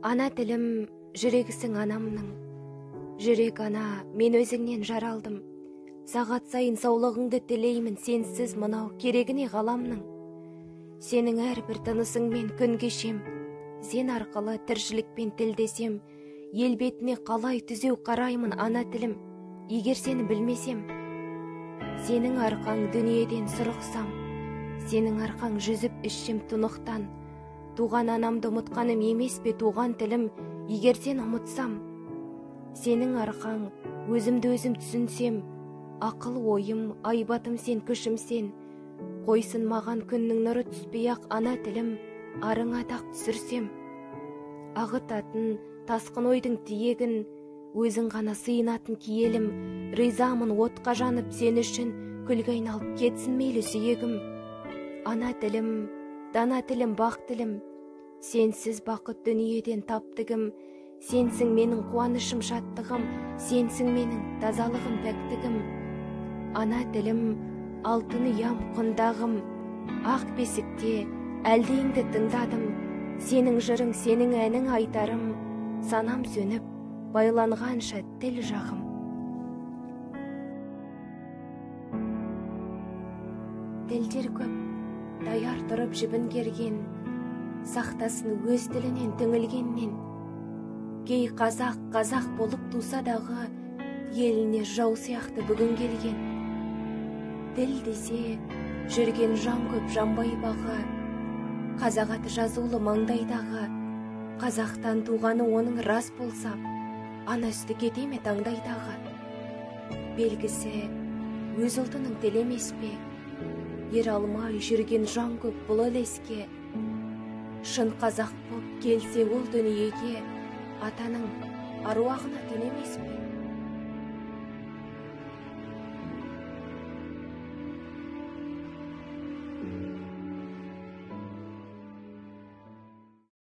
Ана тілім жүрегісің анамның. Жүрек ана, мен өзіңнен жаралдым. Сағат сайын саулығыңды тілеймін, сенсіз мынау керегіне ғаламның. Сенің әрбір тынысыңмен күн кешем, сен арқылы тіршілікпен тілдесем, ел бетіне қалай түзеу қараймын ана тілім, егер сені білмесем. Сенің арқаң дүниеден сұрықсам, сенің арқаң жүзіп ішім тұнықтан. Туған анамды ұмытқаным емес пе туған тілім, егер сен ұмытсам. Сенің арқаң өзімді өзім түсінсем, ақыл ойым, айбатым сен, күшім сен. Қойсын маған күннің нұры түспей-ақ ана тілім, арыңа тақ түсірсем. Ағытатын тасқын ойдың тиегін, өзің ғана сыйынатын киелім, ризамын отқа жанып сен үшін, күлге айналып кетсін мейлі сүйегім. Ана тілім, дана тілім, бақ тілім, сенсіз бақыт дүниеден таптығым, сенсің менің қуанышым, шаттығым, сенсің менің тазалығым, пәктігім. Ана тілім, алтын ұям, құндағым, ақ бесікте әлдейіңді тыңдадым, сенің жырың, сенің әнің айтарым, санам сөніп, байланғанша тіл жағым. Тілдер көп, даяр тұрып жібін керген, сақтасын өз тілінен түңілгеннен. Кей қазақ болып туса дағы, еліне жау сияқты бүгін келген. Тіл десе, жүрген жан көп, жанбай бағы, қазақ аты жазулы маңдайдағы. Қазақтан туғаны оның рас болса, ана үсті кете ме таңдайдағы. Белгісі, өз ұлтының тілі емес пе, ер алмай жүрген жан көп бұл ілеске. Шын қазақ боп келсе ол дүниеге, атаның аруағына түн емес пе.